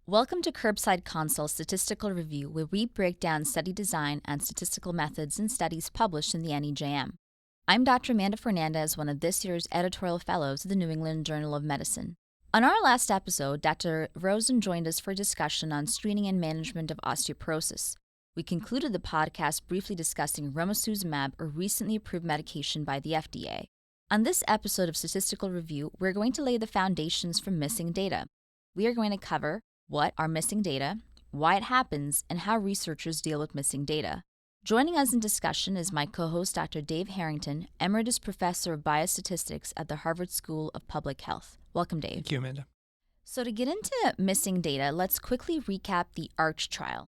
Welcome to Curbside Consults Statistical Review, where we break down study design and statistical methods in studies published in the NEJM. I'm Dr. Amanda Fernandez, one of this year's editorial fellows of the New England Journal of Medicine. On our last episode, Dr. Rosen joined us for a discussion on screening and management of osteoporosis. We concluded the podcast briefly discussing romosozumab, a recently approved medication by the FDA. On this episode of Statistical Review, we're going to lay the foundations for missing data. We are going to cover what are missing data, why it happens, and how researchers deal with missing data. Joining us in discussion is my co-host, Dr. Dave Harrington, Emeritus Professor of Biostatistics at the Harvard School of Public Health. Welcome, Dave. Thank you, Amanda. So to get into missing data, let's quickly recap the ARCH trial.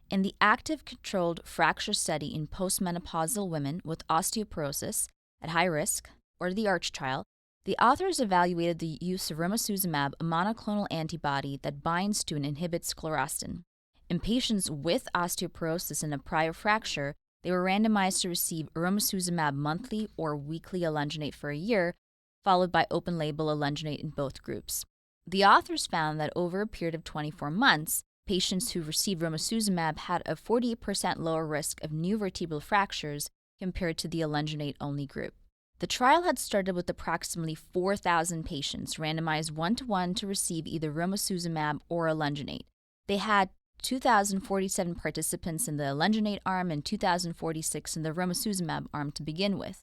In the active controlled fracture study in postmenopausal women with osteoporosis at high risk, or the ARCH trial, the authors evaluated the use of romosozumab, a monoclonal antibody that binds to and inhibits sclerostin. In patients with osteoporosis and a prior fracture, they were randomized to receive romosozumab monthly or weekly alendronate for a year, followed by open-label alendronate in both groups. The authors found that over a period of 24 months, patients who received romosozumab had a 48% lower risk of new vertebral fractures compared to the alendronate-only group. The trial had started with approximately 4,000 patients randomized 1-to-1 to receive either romosozumab or alendronate. They had 2,047 participants in the alendronate arm and 2,046 in the romosozumab arm to begin with.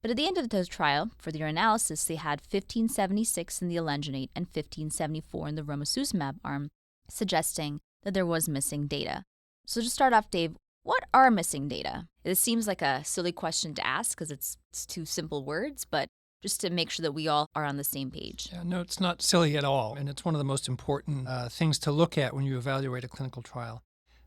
But at the end of the trial, for their analysis, they had 1,576 in the alendronate and 1,574 in the romosozumab arm, suggesting that there was missing data. So to start off, Dave, what are missing data? It seems like a silly question to ask because it's two simple words, but just to make sure that we all are on the same page. Yeah, no, it's not silly at all, and it's one of the most important things to look at when you evaluate a clinical trial.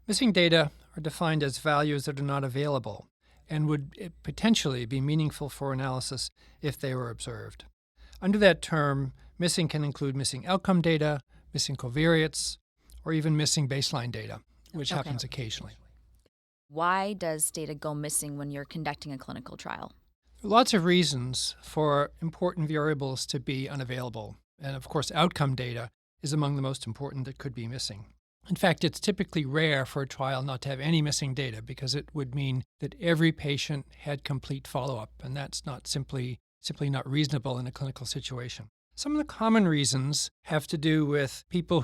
Missing data are defined as values that are not available and would potentially be meaningful for analysis if they were observed. Under that term, missing can include missing outcome data, missing covariates, or even missing baseline data, which happens occasionally. Why does data go missing when you're conducting a clinical trial? Lots of reasons for important variables to be unavailable. And of course, outcome data is among the most important that could be missing. In fact, it's typically rare for a trial not to have any missing data because it would mean that every patient had complete follow-up, and that's not simply not reasonable in a clinical situation. Some of the common reasons have to do with patients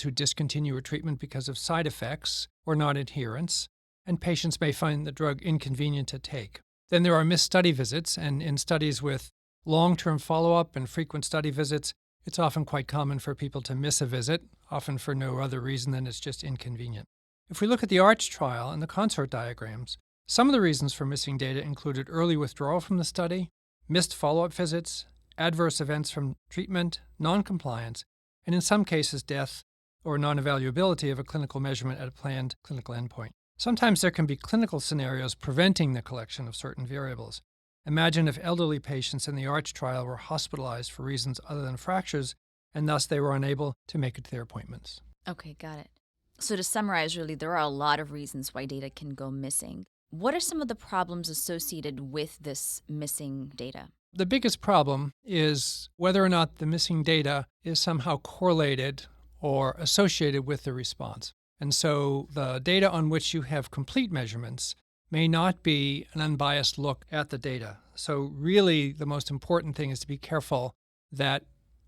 who discontinue a treatment because of side effects or non-adherence, and patients may find the drug inconvenient to take. Then there are missed study visits, and in studies with long-term follow-up and frequent study visits, it's often quite common for people to miss a visit, often for no other reason than it's just inconvenient. If we look at the ARCH trial and the consort diagrams, some of the reasons for missing data included early withdrawal from the study, missed follow-up visits, adverse events from treatment, non-compliance, and in some cases death or non-evaluability of a clinical measurement at a planned clinical endpoint. Sometimes there can be clinical scenarios preventing the collection of certain variables. Imagine if elderly patients in the ARCH trial were hospitalized for reasons other than fractures, and thus they were unable to make it to their appointments. Okay, got it. So to summarize, really, there are a lot of reasons why data can go missing. What are some of the problems associated with this missing data? The biggest problem is whether or not the missing data is somehow correlated or associated with the response. And so the data on which you have complete measurements may not be an unbiased look at the data. So really the most important thing is to be careful that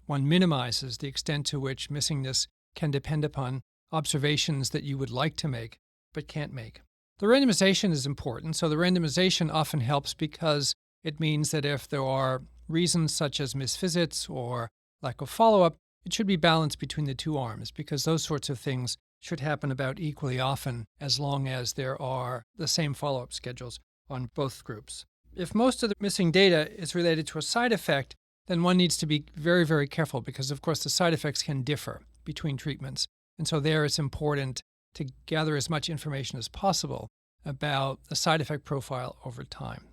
one minimizes the extent to which missingness can depend upon observations that you would like to make but can't make. The randomization is important. So the randomization often helps because it means that if there are reasons such as missed visits or lack of follow-up, it should be balanced between the two arms because those sorts of things should happen about equally often as long as there are the same follow-up schedules on both groups. If most of the missing data is related to a side effect, then one needs to be very, very careful because, of course, the side effects can differ between treatments. And so there it's important to gather as much information as possible about the side effect profile over time.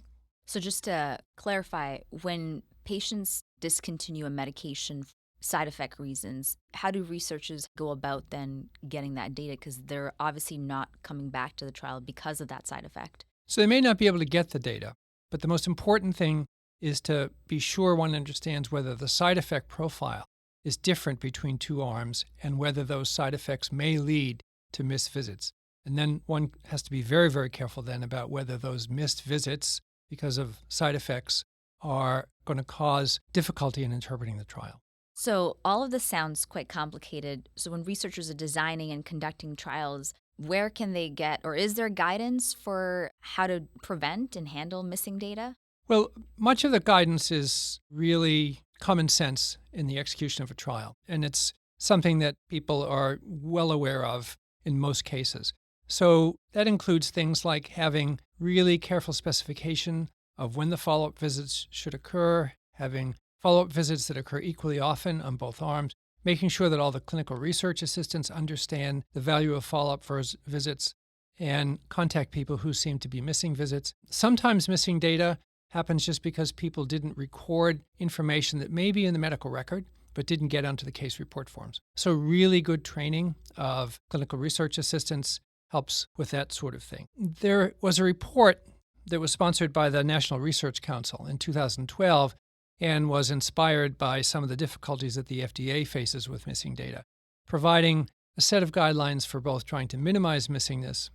So just to clarify, when patients discontinue a medication side effect reasons, how do researchers go about then getting that data? Because they're obviously not coming back to the trial because of that side effect. So they may not be able to get the data, but the most important thing is to be sure one understands whether the side effect profile is different between two arms and whether those side effects may lead to missed visits. And then one has to be very, very careful then about whether those missed visits, because of side effects, are going to cause difficulty in interpreting the trial. So all of this sounds quite complicated. So when researchers are designing and conducting trials, where can they get, or is there guidance for how to prevent and handle missing data? Well, much of the guidance is really common sense in the execution of a trial, and it's something that people are well aware of in most cases. So that includes things like having really careful specification of when the follow-up visits should occur, having follow-up visits that occur equally often on both arms, making sure that all the clinical research assistants understand the value of follow-up visits and contact people who seem to be missing visits. Sometimes missing data happens just because people didn't record information that may be in the medical record but didn't get onto the case report forms. So really good training of clinical research assistants helps with that sort of thing. There was a report that was sponsored by the National Research Council in 2012 and was inspired by some of the difficulties that the FDA faces with missing data, providing a set of guidelines for both trying to minimize missingness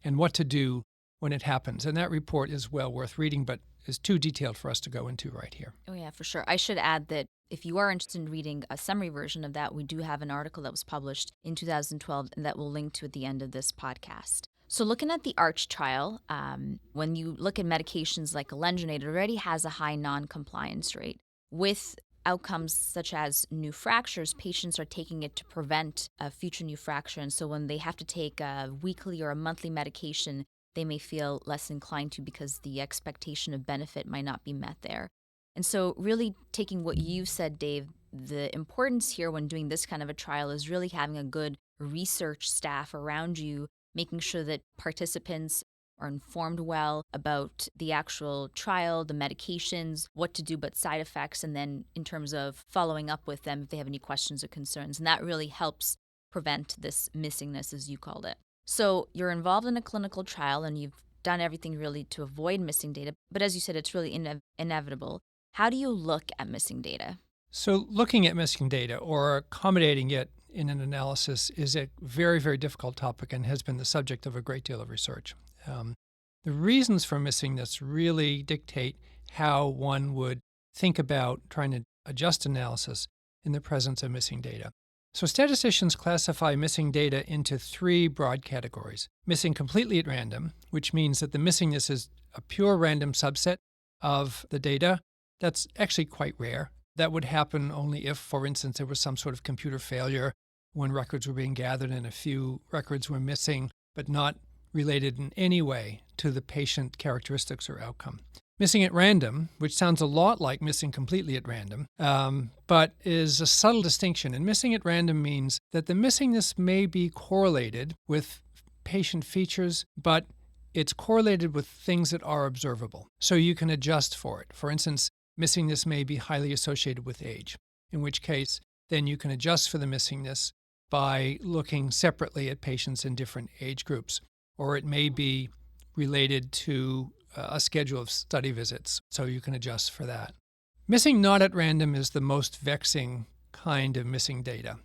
and what to do when it happens. And that report is well worth reading, but is too detailed for us to go into right here. Oh, yeah, for sure. I should add that if you are interested in reading a summary version of that, we do have an article that was published in 2012 and that we'll link to at the end of this podcast. So looking at the ARCH trial, when you look at medications like alendronate, it already has a high non-compliance rate. With outcomes such as new fractures, patients are taking it to prevent a future new fracture. And so when they have to take a weekly or a monthly medication, they may feel less inclined to because the expectation of benefit might not be met there. And so really taking what you said, Dave, the importance here when doing this kind of a trial is really having a good research staff around you, making sure that participants are informed well about the actual trial, the medications, what to do about side effects, and then in terms of following up with them if they have any questions or concerns. And that really helps prevent this missingness, as you called it. So you're involved in a clinical trial and you've done everything really to avoid missing data. But as you said, it's really inevitable. How do you look at missing data? So looking at missing data or accommodating it in an analysis is a very, very difficult topic and has been the subject of a great deal of research. The reasons for missingness really dictate how one would think about trying to adjust analysis in the presence of missing data. So statisticians classify missing data into three broad categories. Missing completely at random, which means that the missingness is a pure random subset of the data. That's actually quite rare. That would happen only if, for instance, there was some sort of computer failure when records were being gathered and a few records were missing, but not related in any way to the patient characteristics or outcome. Missing at random, which sounds a lot like missing completely at random, but is a subtle distinction. And missing at random means that the missingness may be correlated with patient features, but it's correlated with things that are observable. So you can adjust for it. For instance, missingness may be highly associated with age, in which case then you can adjust for the missingness by looking separately at patients in different age groups. Or it may be related to a schedule of study visits, so you can adjust for that. Missing not at random is the most vexing kind of missing data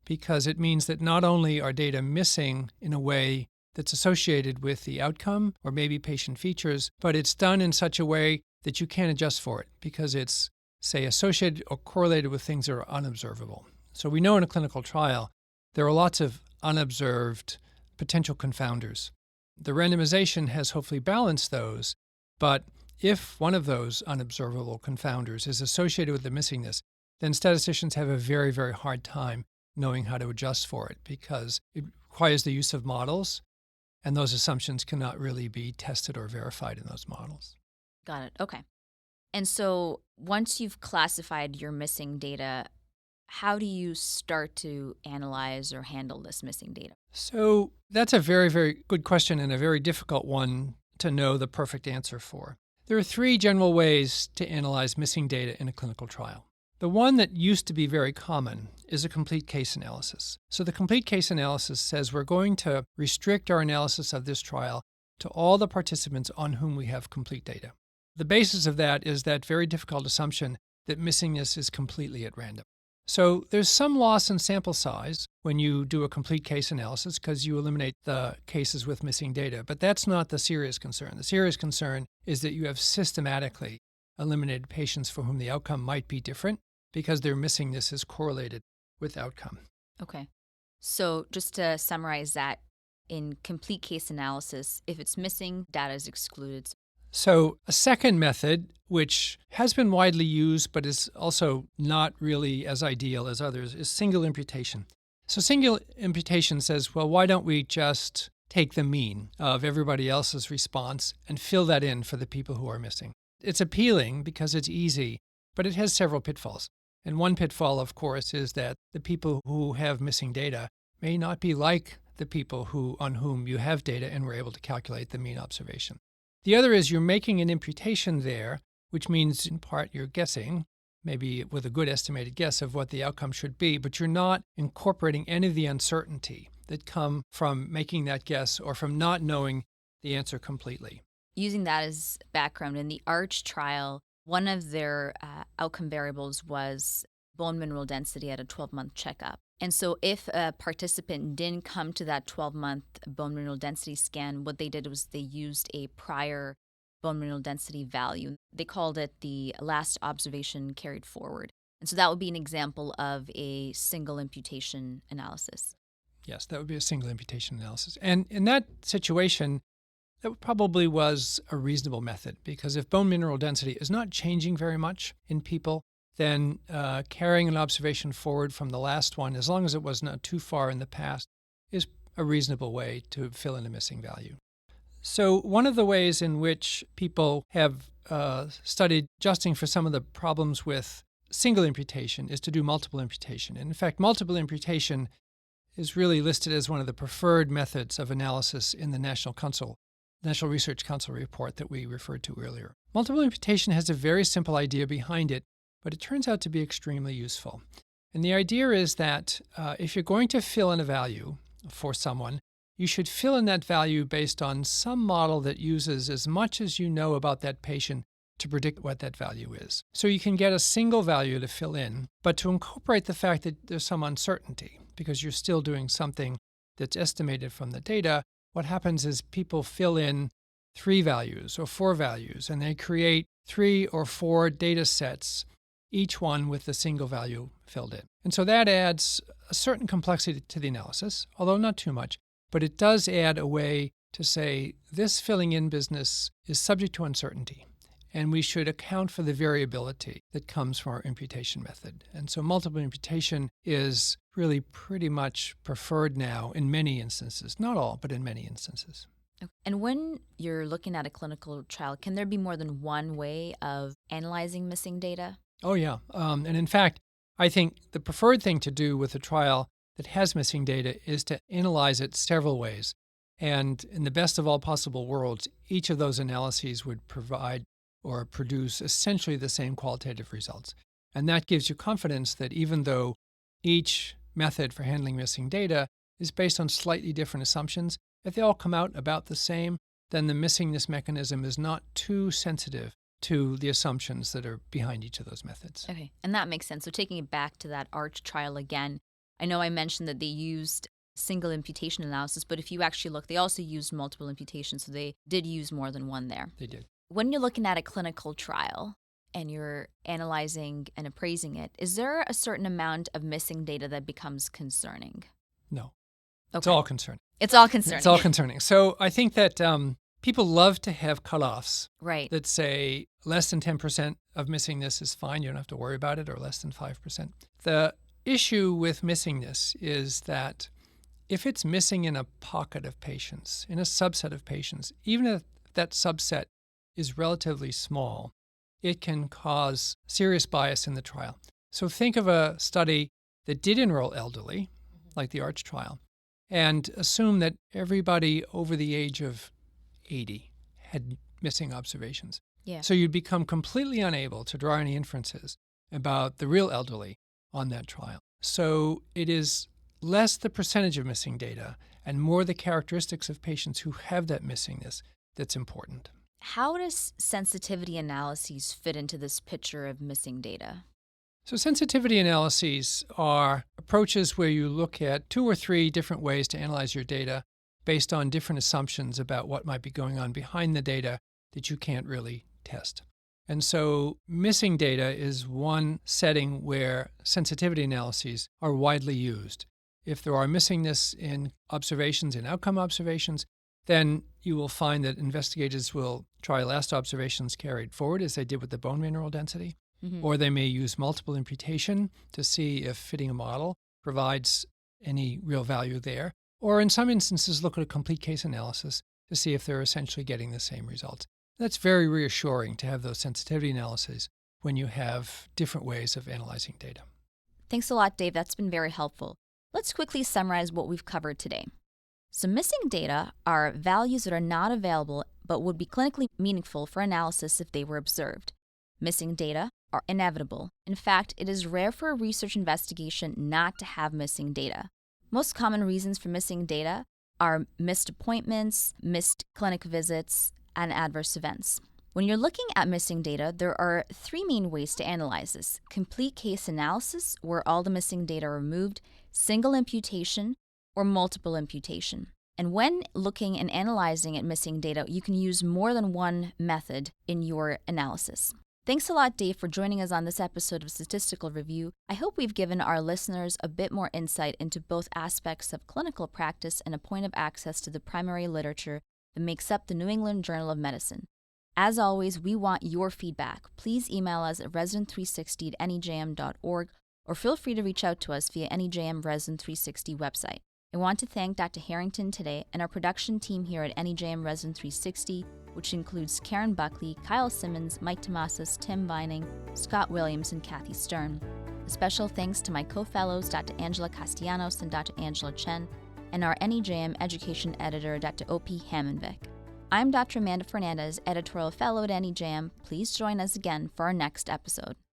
because it means that not only are data missing in a way that's associated with the outcome or maybe patient features, but it's done in such a way that you can't adjust for it because it's, say, associated or correlated with things that are unobservable. So we know in a clinical trial there are lots of unobserved potential confounders. The randomization has hopefully balanced those, but if one of those unobservable confounders is associated with the missingness, then statisticians have a very, very hard time knowing how to adjust for it because it requires the use of models, and those assumptions cannot really be tested or verified in those models. Got it. Okay. And so once you've classified your missing data, how do you start to analyze or handle this missing data? So that's a very, very good question and a very difficult one to know the perfect answer for. There are three general ways to analyze missing data in a clinical trial. The one that used to be very common is a complete case analysis. So the complete case analysis says we're going to restrict our analysis of this trial to all the participants on whom we have complete data. The basis of that is that very difficult assumption that missingness is completely at random. So there's some loss in sample size when you do a complete case analysis because you eliminate the cases with missing data, but that's not the serious concern. The serious concern is that you have systematically eliminated patients for whom the outcome might be different because their missingness is correlated with outcome. Okay. So just to summarize that, in complete case analysis, if it's missing, data is excluded. So a second method, which has been widely used but is also not really as ideal as others, is single imputation. So single imputation says, well, why don't we just take the mean of everybody else's response and fill that in for the people who are missing? It's appealing because it's easy, but it has several pitfalls. And one pitfall, of course, is that the people who have missing data may not be like the people on whom you have data and were able to calculate the mean observation. The other is you're making an imputation there, which means in part you're guessing, maybe with a good estimated guess of what the outcome should be, but you're not incorporating any of the uncertainty that come from making that guess or from not knowing the answer completely. Using that as background, in the ARCH trial, one of their outcome variables was bone mineral density at a 12-month checkup. And so if a participant didn't come to that 12-month bone mineral density scan, what they did was they used a prior bone mineral density value. They called it the last observation carried forward. And so that would be an example of a single imputation analysis. Yes, that would be a single imputation analysis. And in that situation, that probably was a reasonable method because if bone mineral density is not changing very much in people, then carrying an observation forward from the last one, as long as it was not too far in the past, is a reasonable way to fill in a missing value. So one of the ways in which people have studied adjusting for some of the problems with single imputation is to do multiple imputation. And in fact, multiple imputation is really listed as one of the preferred methods of analysis in the National Research Council report that we referred to earlier. Multiple imputation has a very simple idea behind it, but it turns out to be extremely useful. And the idea is that if you're going to fill in a value for someone, you should fill in that value based on some model that uses as much as you know about that patient to predict what that value is. So you can get a single value to fill in, but to incorporate the fact that there's some uncertainty because you're still doing something that's estimated from the data. What happens is people fill in 3 values or 4 values, and they create 3 or 4 data sets, each one with a single value filled in. And so that adds a certain complexity to the analysis, although not too much, but it does add a way to say this filling in business is subject to uncertainty, and we should account for the variability that comes from our imputation method. And so multiple imputation is really pretty much preferred now in many instances, not all, but in many instances. And when you're looking at a clinical trial, can there be more than one way of analyzing missing data? Oh, yeah. And in fact, I think the preferred thing to do with a trial that has missing data is to analyze it several ways. And in the best of all possible worlds, each of those analyses would provide or produce essentially the same qualitative results. And that gives you confidence that even though each method for handling missing data is based on slightly different assumptions, if they all come out about the same, then the missingness mechanism is not too sensitive to the assumptions that are behind each of those methods. Okay, and that makes sense. So taking it back to that ARCH trial again, I know I mentioned that they used single imputation analysis, but if you actually look, they also used multiple imputation, so they did use more than one there. They did. When you're looking at a clinical trial and you're analyzing and appraising it, is there a certain amount of missing data that becomes concerning? No. Okay. It's all concerning. It's all concerning. It's all concerning. So I think that people love to have cutoffs Right. that say less than 10% of missingness is fine, you don't have to worry about it, or less than 5%. The issue with missingness is that if it's missing in a pocket of patients, in a subset of patients, even if that subset is relatively small, it can cause serious bias in the trial. So think of a study that did enroll elderly, like the ARCH trial, and assume that everybody over the age of 80 had missing observations. Yeah. So you'd become completely unable to draw any inferences about the real elderly on that trial. So it is less the percentage of missing data and more the characteristics of patients who have that missingness that's important. How does sensitivity analyses fit into this picture of missing data? So sensitivity analyses are approaches where you look at 2 or 3 different ways to analyze your data based on different assumptions about what might be going on behind the data that you can't really test. And so missing data is one setting where sensitivity analyses are widely used. If there are missingness in observations, in outcome observations, then you will find that investigators will try last observations carried forward, as they did with the bone mineral density, or they may use multiple imputation to see if fitting a model provides any real value there, or in some instances look at a complete case analysis to see if they're essentially getting the same results. That's very reassuring to have those sensitivity analyses when you have different ways of analyzing data. Thanks a lot, Dave. That's been very helpful. Let's quickly summarize what we've covered today. So missing data are values that are not available but would be clinically meaningful for analysis if they were observed. Missing data are inevitable. In fact, it is rare for a research investigation not to have missing data. Most common reasons for missing data are missed appointments, missed clinic visits, and adverse events. When you're looking at missing data, there are 3 main ways to analyze this: complete case analysis, where all the missing data are removed, single imputation, or multiple imputation. And when looking and analyzing at missing data, you can use more than one method in your analysis. Thanks a lot, Dave, for joining us on this episode of Statistical Review. I hope we've given our listeners a bit more insight into both aspects of clinical practice and a point of access to the primary literature that makes up the New England Journal of Medicine. As always, we want your feedback. Please email us at resident360@nejm.org or feel free to reach out to us via NEJM Resident 360 website. I want to thank Dr. Harrington today and our production team here at NEJM Resident 360, which includes Karen Buckley, Kyle Simmons, Mike Tomasas, Tim Vining, Scott Williams, and Kathy Stern. A special thanks to my co-fellows, Dr. Angela Castellanos and Dr. Angela Chen, and our NEJM Education Editor, Dr. O.P. Hammondvik. I'm Dr. Amanda Fernandez, Editorial Fellow at NEJM. Please join us again for our next episode.